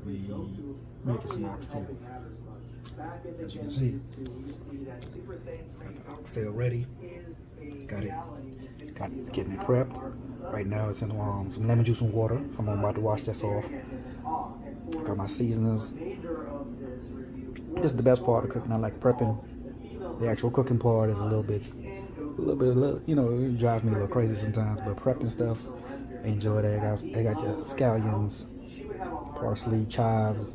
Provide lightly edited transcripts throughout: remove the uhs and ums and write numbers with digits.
be making some oxtail. As you can see, got the oxtail ready. Got it getting it prepped. Right now it's in some lemon juice and water. I'm about to wash this off. Got my seasonings. This is the best part of cooking. I like prepping. The actual cooking part is a little bit, you know, it drives me a little crazy sometimes. But prepping stuff, I enjoy that. I got the scallions, parsley, chives,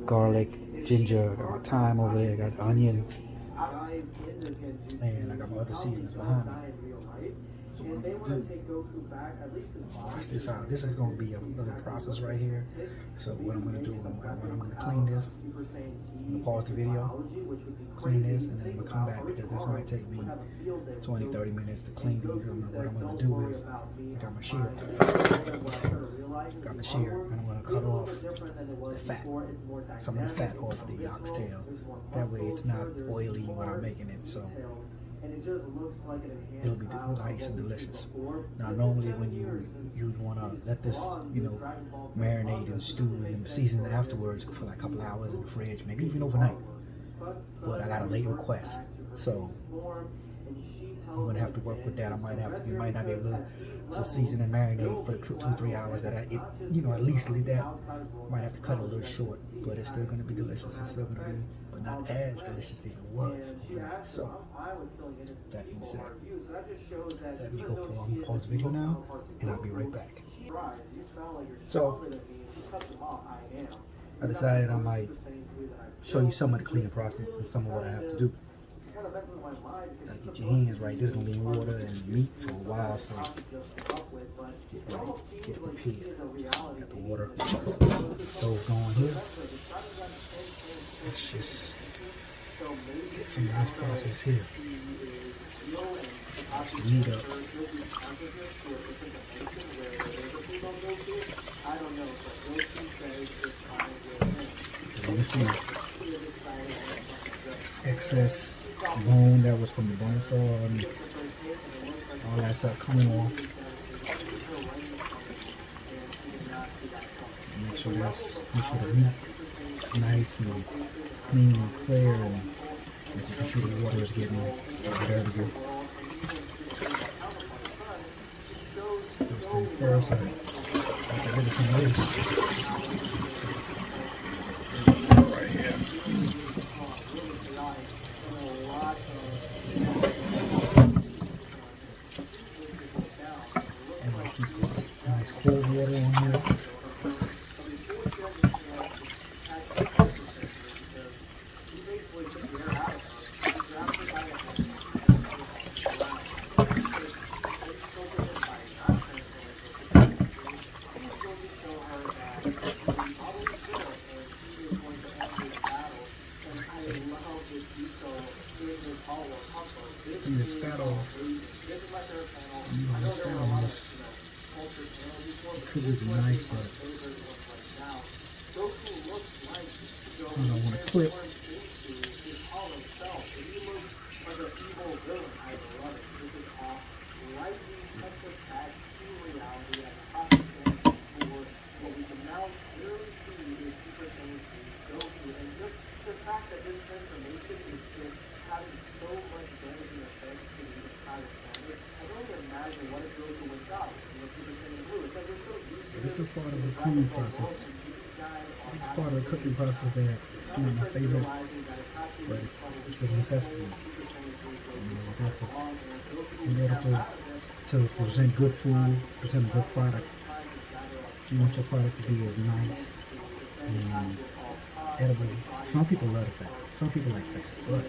garlic, ginger. I got my thyme over there. I got onion, and I got my other seasonings behind me. So what I'm gonna do, watch this out. This is gonna be a little process right here. So what I'm gonna do, I'm gonna clean this. I'm gonna pause the video, clean this, and then I'm gonna come back because this might take me 20-30 minutes to clean these. And what I'm gonna do is, I got my shear, and I'm gonna cut off the fat, some of the fat off of the oxtail. That way it's not oily when I'm making it. So it'll be nice and delicious. Now, normally when you want to let this, you know, marinate and stew and then season it afterwards for like a couple hours in the fridge, maybe even overnight. But I got a late request, so I'm gonna have to work with that. You might not be able to season and marinate for the 2-3 hours that you know, at least leave that. Might have to cut it a little short, but it's still gonna be delicious. It's still gonna be, but not as delicious as it was overnight. So that being said, let me go pause the video now, and I'll be right back. So I decided I might show you some of the cleaning process and some of what I have to do. Gotta get your hands right. This is gonna be in water and meat for a while, so get ready, get prepared. Got the water stove going here. Let's just get some of this process here. Wash the meat up. As you can see, excess bone that was from the bone saw and all that stuff coming off. Make sure the meat is nice and clean and clear, and as you can see, the water is getting everywhere. First things first, I got rid of some waste. Cold water on here. Some of this fat off. You know, this fat off. It could be nice, but I don't want to clip. This is part of the cleaning process. This is part of the cooking process that it's not my favorite, but it's a necessity. In order to present good food, present a good product, you want your product to be as nice and edible. Some people love the fat. Some people like fat, but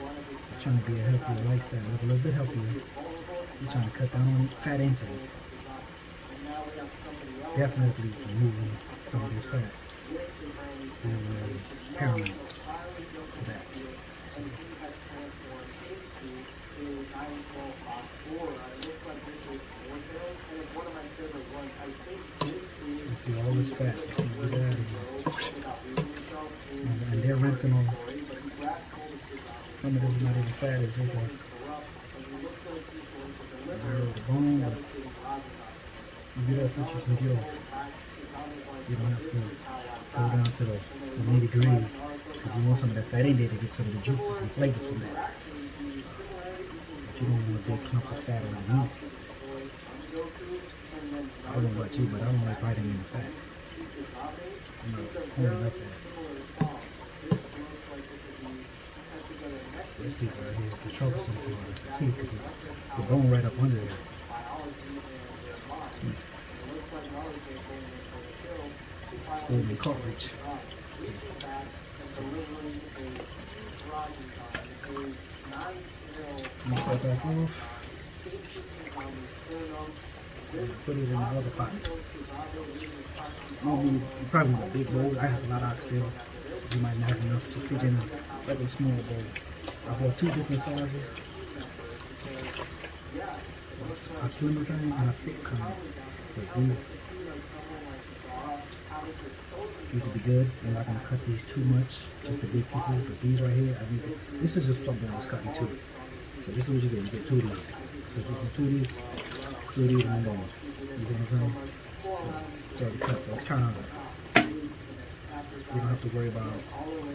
you're trying to be a healthier lifestyle, live a little bit healthier. You're trying to cut down on fat intake. Definitely removing some of this fat is paramount to that. So you see all this fat. Get it out of here. And they're rinsing on. Some of this is not even fat, it's just like the bone. You get as much as you can get off. You don't have to go down to the nitty gritty. If you want some of that fat in there to get some of the juices and flavors from that. But you don't want big clumps of fat on the meat. I don't know about you, but I don't like biting in the fat. I'm not holding up that. This piece right here is the troublesome part. See, because it's the bone right up under there. Holding cartilage. See. I'm gonna start back off. And put it in the other pot. You probably need a big bowl. I have a lot of oxtail. You might not have enough to fit in a small bowl. I bought 2 different sizes. A slimmer kind and a thick kind. Because these will be good. I'm not going to cut these too much, just the big pieces. But these right here, this is just something I was cutting too. So this is what you get. You get 2 of these. So just 2 of these, 2 of these, and I'm going. You know what I'm saying? So it's already cut. So it's kind of, you don't have to worry about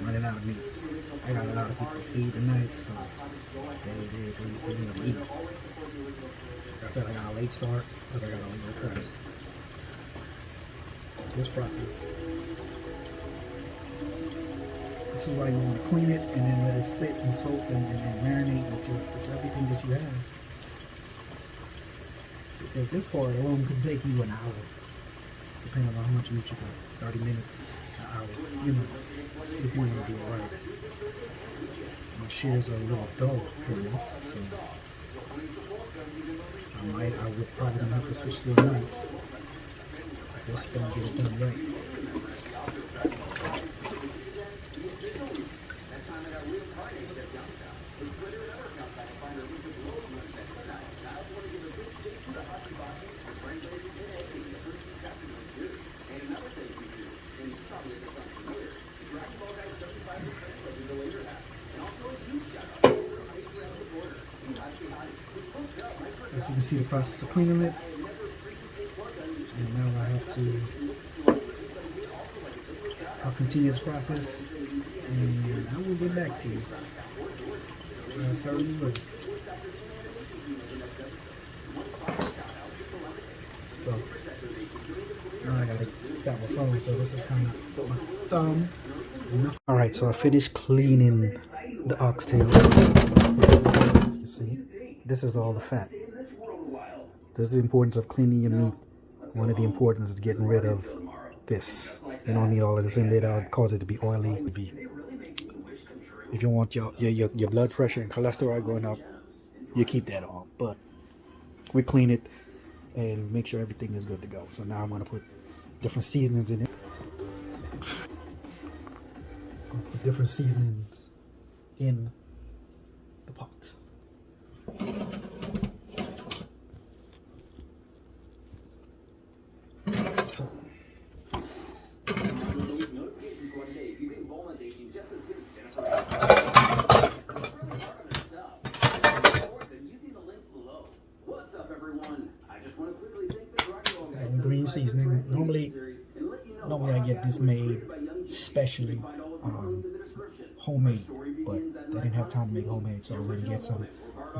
running out of meat. I got a lot of people to feed tonight, so they need to eat. Like I said, I got a late start because I got a late request. This process. This is why you want to clean it and then let it sit and soak and marinate with everything that you have. Because this part alone can take you an hour, depending on how much meat you got. 30 minutes, an hour, you know, if you want to do it right. My shears are a little dull for me, so I would probably gonna have to switch to a knife. This don't get it done right. As you can see the process of cleaning it. And now I'll continue this process and I will get back to you. I certainly will. So, now I gotta stop my phone, so this is kind of put my thumb. Alright, so I finished cleaning the oxtail. You can see, this is all the fat. This is the importance of cleaning your meat. One of the importance is getting rid of this. You don't need all of this in there. That would cause it to be oily. If you want your blood pressure and cholesterol going up, you keep that on. But we clean it and make sure everything is good to go. So now I'm going to put different seasonings in it. Put different seasonings in the pot. Green seasoning. Normally I get this made specially homemade, but they didn't have time to make homemade, so I'm going to get some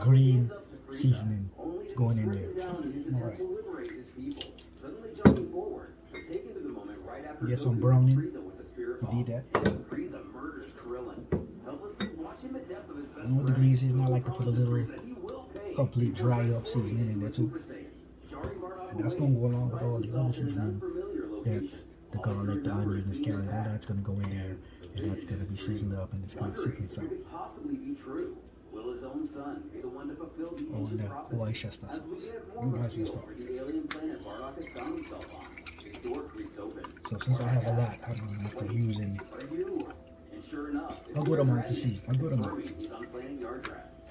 green seasoning going in there. All right. Get some browning. You need that. I know the green seasoning, I like to put a little complete dry up seasoning in there too. And that's going to go along with all the other seasoning. That's the garlic, the onion, the scallion, all that's going to go in there. And that's going to be seasoned up and it's going to sit inside. On the Worcestershire sauce. You guys will start. So since I have a lot, I don't have to use any. A good amount to season. A good amount.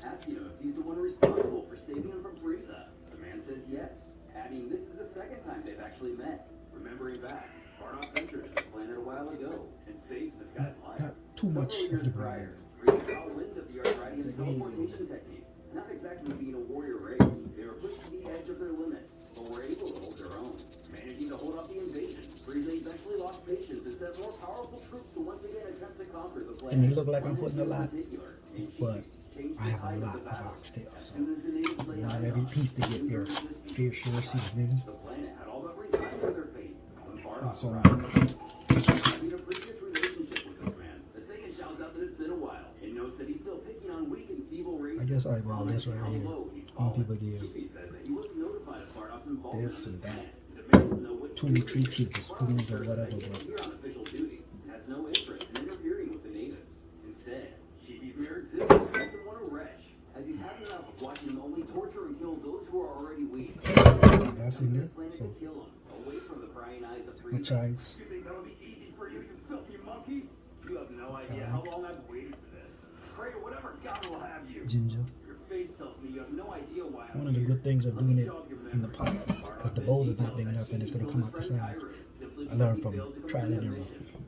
Asking him if he's the one responsible for saving him from Frieza. The man says yes, adding this is the second time they've actually met. Remembering back, Bardock ventured to this planet a while ago and saved this guy's life. Not too much of the prior. Frieza caught wind of the Arthridians' teleportation technique. Not exactly being a warrior race, they were pushed to the edge of their limits, but were able to hold their own. Managing to hold off the invasion, Frieza eventually lost patience and sent more powerful troops to once again attempt to conquer the planet. It may look like I'm putting a lot, but I have a lot of oxtail, so not every piece to get their fair share seasoning. The planet had all but resigned to their fate. When Bardock So, arrived, having a previous relationship with this man, the Saiyan shouts out that it's been a while and notes that he's still picking on weak and feeble races. I guess I eyeball this right here. When people give Chippy says that he wasn't notified of Bardock's involvement this in and this that, plan. Demands to know what 2 or 3 tablespoons or whatever, here but on official duty and has no interest in interfering with the natives. Instead, Chibi's mere existence makes him want to retch, as he's had enough of watching them only torture and kill those who are already weak. that's in there. Planet So, to kill him, away from the prying eyes of my Frieza. chives. You think that'll be easy for you, you filthy monkey? You have no idea how long I've waited for this. Pray to whatever God will have you. Ginger. Your face tells me you have no idea why I'm One of the here. good things of Let me doing it jog your in the memory. pot, because the bowl is not big enough and it's going to come out the sides. I learned from trial and error.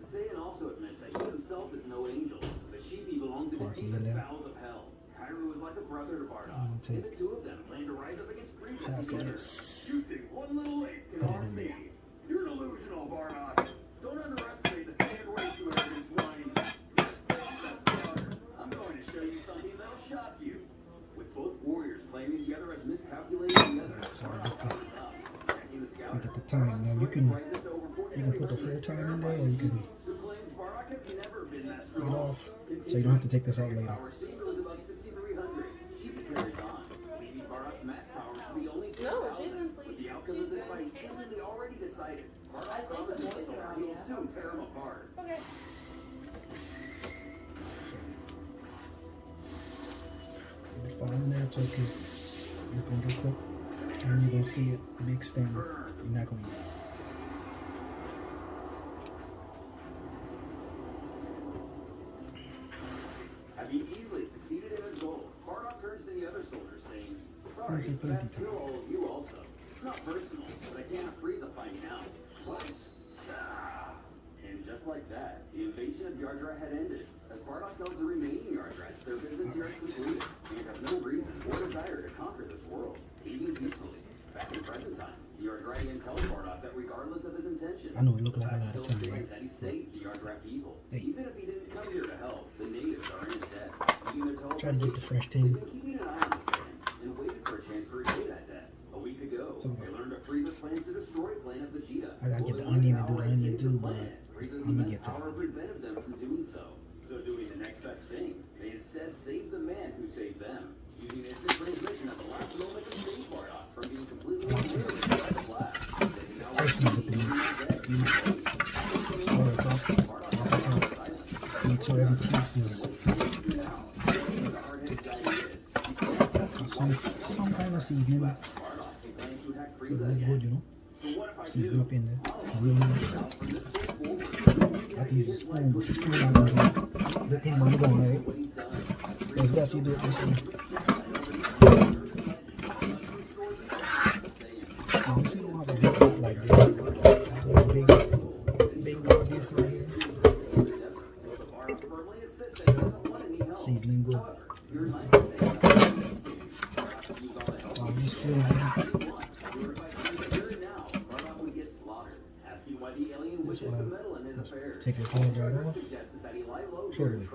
Saiyan also admits that he himself is no angel. The Sheepy belongs in the Parsley in deepest there. bowels of hell. Kairu is like a brother to Bardock. I'll take And the two of them plan to rise up against Frieza half of together. this. You think one little ape can Put it harm in me? there. You're delusional, Bardock. Don't underestimate the Saiyan race, you arrogant swine. You're a slave to slaughter. I'm going to show you something that'll shock you. With both warriors playing together as miscalculated together. Sorry Bardock about that. comes up, checking the scout. Look at the time. Now you can put the whole time in there, or you can take it off, so you don't have to take this out later. No, she's been sleeping. The outcome of this fight is seemingly already decided. I think the boys are on, He'll yeah. soon tear him apart. Okay. It's fine in there, it's okay. It's going to get cooked, and you're going to see it mixed in. You're not going to eat it. Having easily succeeded in his goal, Bardock turns to the other soldiers, saying, "Sorry, Plenty, but I plenty kill time. all of you also. It's not personal, but I can't have Frieza finding out." What? Ah. And just like that, the invasion of Yardrat had ended. As Bardock tells the remaining Yardrats, their business here is completed, and have no reason or desire to conquer this world, leaving peacefully. Back in present time, the Yardratian tells Bardock that regardless of his intentions, I know we look the like a fact lot of still time, stands right? that he saved the Yardrat people. Hey. Even if he didn't come here to help, the natives are in his debt. Using their Try to get the fresh They've thing. been keeping an eye on the Saiyans and waited for a chance to repay that debt. A week ago, So, they learned of Frieza's plans to destroy planet Vegeta. I gotta get the Only onion to do power the onion saved too, the but planet. Frieza's I'm gonna immense get to power that. prevented them from doing so. So doing the next best thing, they instead saved the man who saved them. Using instant transmission at the last moment to save Bardock from being completely obliterated by the blast. They can now First, look at the meat. Stir it up. Make sure every piece is some kind of seasoning. So it look good, you know. Season up in there. Real nice. I have to use a spoon, but the spoon I'm going to do the thing on the bone, right? It's best you do it this way. Now, if you don't have a big pot like this, a big pot this right here. Seasoning good. Just flavor. Take your phone right off. Totally.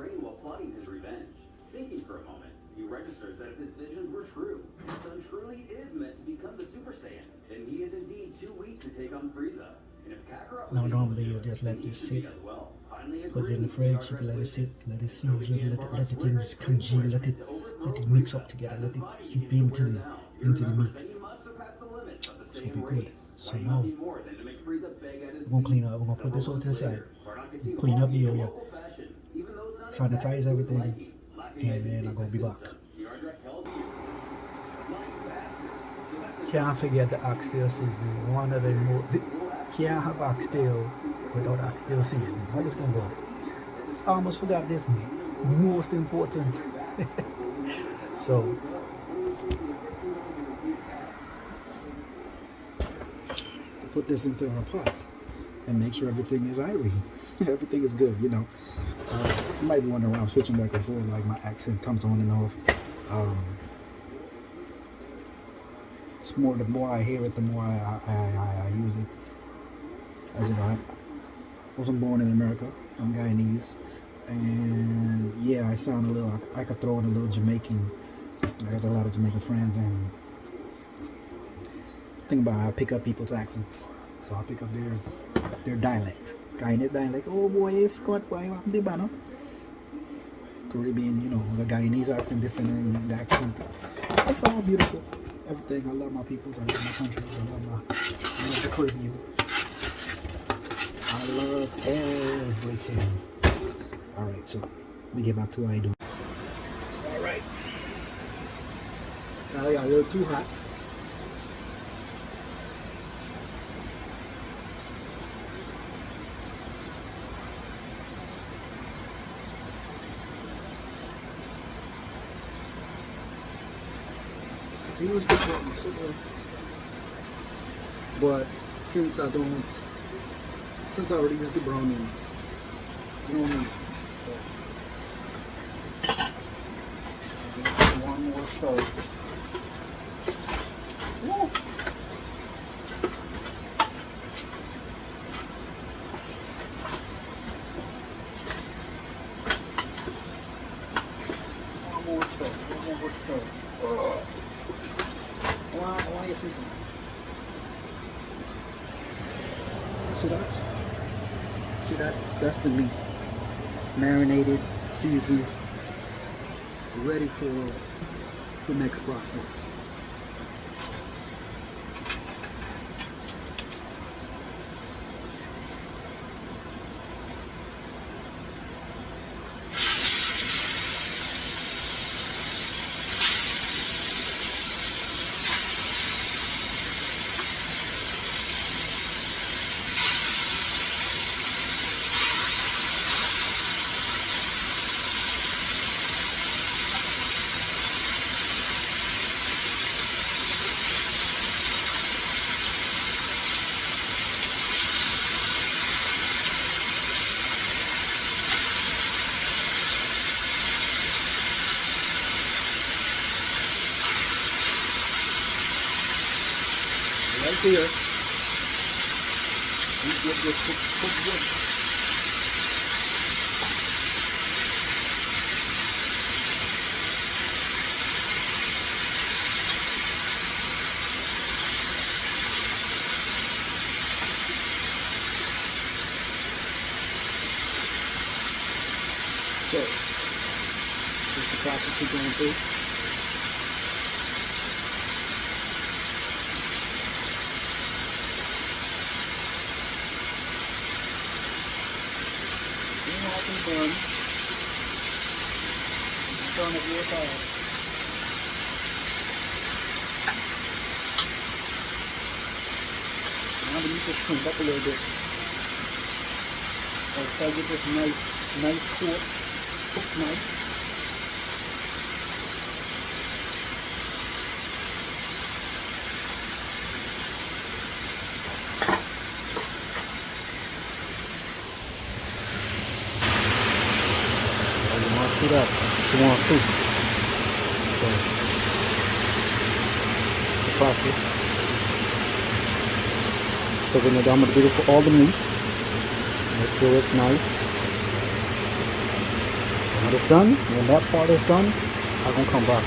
Thinking for a moment, he registers that if his visions were true, his son truly is meant to become the Super Saiyan, then he is indeed too weak to take on Frieza. And if Kakarot was Now able normally to you'll do it, just let then he this should sit. be as well. Finally Put it in the agreeing fridge, with you can let it Yardrat's sit, wishes. let it season, let the things congeal, let it mix up together, let it seep into the meat. It's gonna be good. So now we're gonna clean up, we're gonna put this over to the side, clean up the area, sanitize everything, and then I'm gonna be back. Can't forget the oxtail seasoning. One of the most, can't have oxtail without oxtail seasoning. How this gonna go? I almost forgot this most important. So to put this into our pot and make sure everything is irie. Everything is good, you know. You might be wondering why I'm switching back and forth, like my accent comes on and off. It's more, the more I hear it, the more I use it. As you know, I wasn't born in America. I'm Guyanese, and yeah, I sound a little. I could throw in a little Jamaican. I have a lot of Jamaican friends, and think about how I pick up people's accents. So I pick up their dialect. Guyanese dialect. Oh boy, it's Scott boy, what the banner? Caribbean, you know, the Guyanese accent different than the accent. It's all beautiful. Everything. I love my peoples. I love my countries. I love the Caribbean. I love everything. All right, so let me get back to what I do. All right. Now I got a little too hot. I used to put my sugar, but since I already used the brownie, you don't need so one more stir. Woo. One more stir. Oh. I want you to see something. See that? See that? That's the meat. Marinated, seasoned, ready for the next process. Right here, you get your cooked wood. So, this is the process we're going through. Done. Done it real fast. Now we need to trim up a little bit. So try to get this nice cooked nice. See that? That's what you want to see. So, this is the process. So we're going to do it for all the meat. Make sure it's nice. When it's done, when that part is done, I'm going to come back.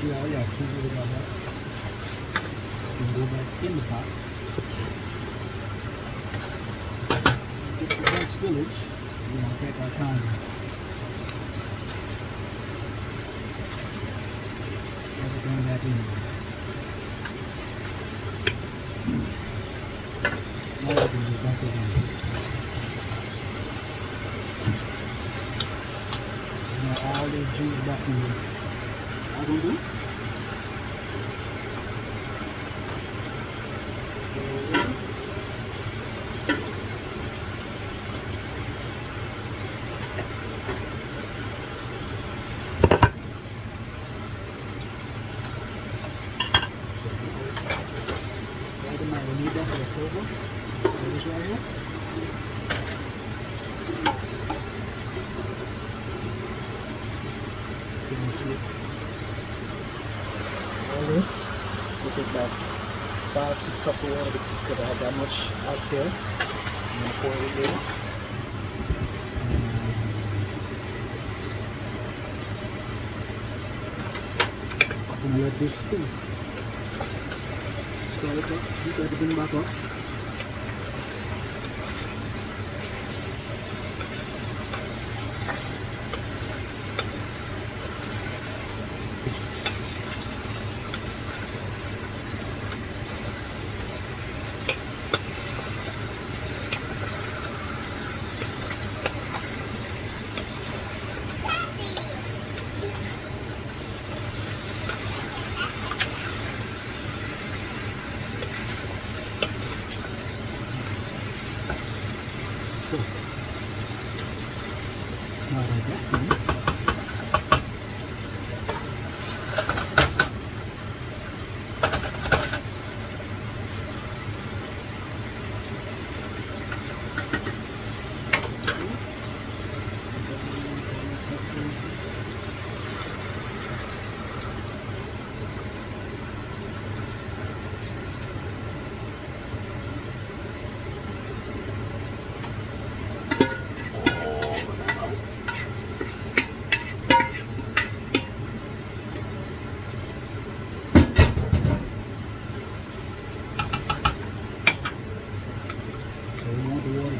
see how the oxtail really got that. Then go back in the pot. Get the right spillage. You know, take our time. Everything back in. Now we can just dump it in. Now all this juice back in here. How do we do? We need that for the flavor. This right here. You can see it. All this. This is about 5-6 cups of water because I have that much oxtail. I'm gonna pour it in there. I'm gonna let this stew. Stir it up, heat everything back up. So, now that that's done,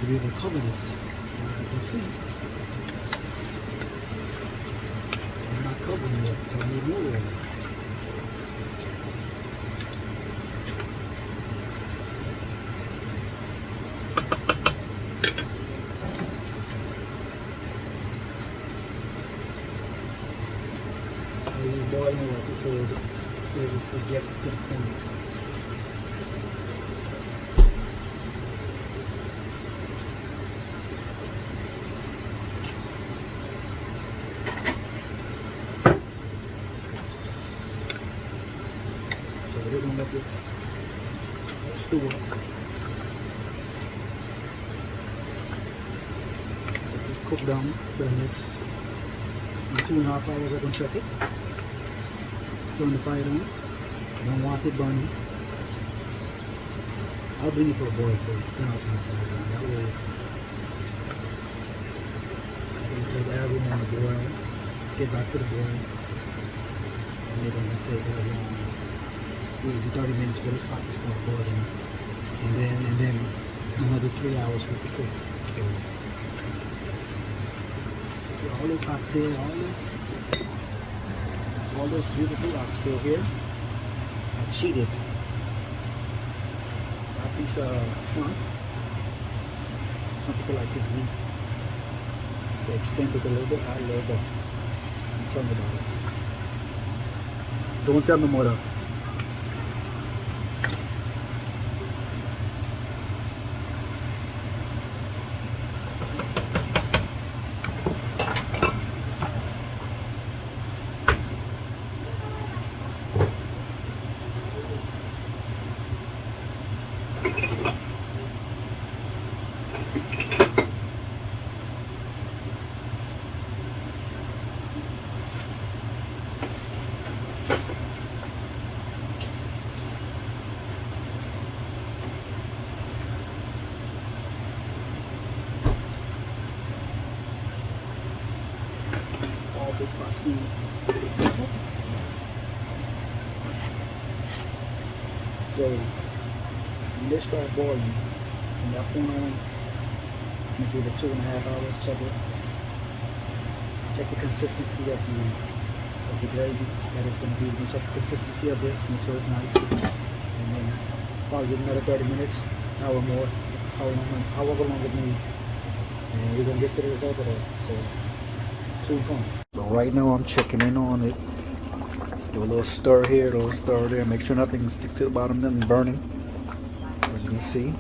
to be able to cover this. As you can see, I'm not covering it, so I need more water. I use boiling water so it gets to the point. We're going to let this stew up. Let this cook down for the next 2.5 hours. I'm going to check it. Turn the fire on. Don't want it burning. I'll bring it to a boil first. Then I'll turn the fire on. That way, it'll take everyone to boil. Get back to the boil. And they're going to take that long. 30 minutes for this pot to start boiling, and then another 3 hours for it to cook. So all this cocktail, all this beautiful oxtail here, I cheated. That piece of front. Some people like this meat. They extend it a little bit. I love that. I'm talking about it. Don't tell me more though. So when they start boiling, from that point on, I'm gonna give it 2.5 hours. Check the consistency of the gravy that it's gonna be. We're gonna check the consistency of this, make sure it's nice, and then probably give it another 30 minutes, hour more, however long it needs, and we're gonna get to the result of that. So soon come. So right now I'm checking in on it. Do a little stir here, a little stir there. Make sure nothing sticks to the bottom, nothing burning. As you can see,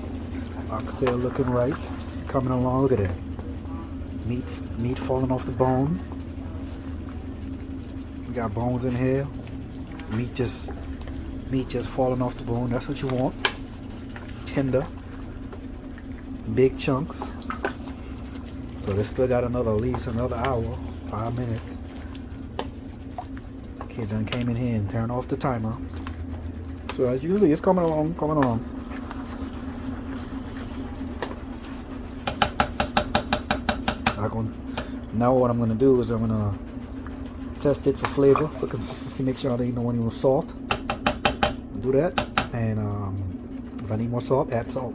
oxtail looking right, coming along. Look at that. Meat falling off the bone. We got bones in here. Meat just falling off the bone. That's what you want. Tender, big chunks. So they still got at least another hour, 5 minutes. Okay, then came in here and turned off the timer. So as you can see, it's coming along. Now what I'm gonna do is I'm gonna test it for flavor, for consistency, make sure I don't want any more salt. Do that, and if I need more salt, add salt.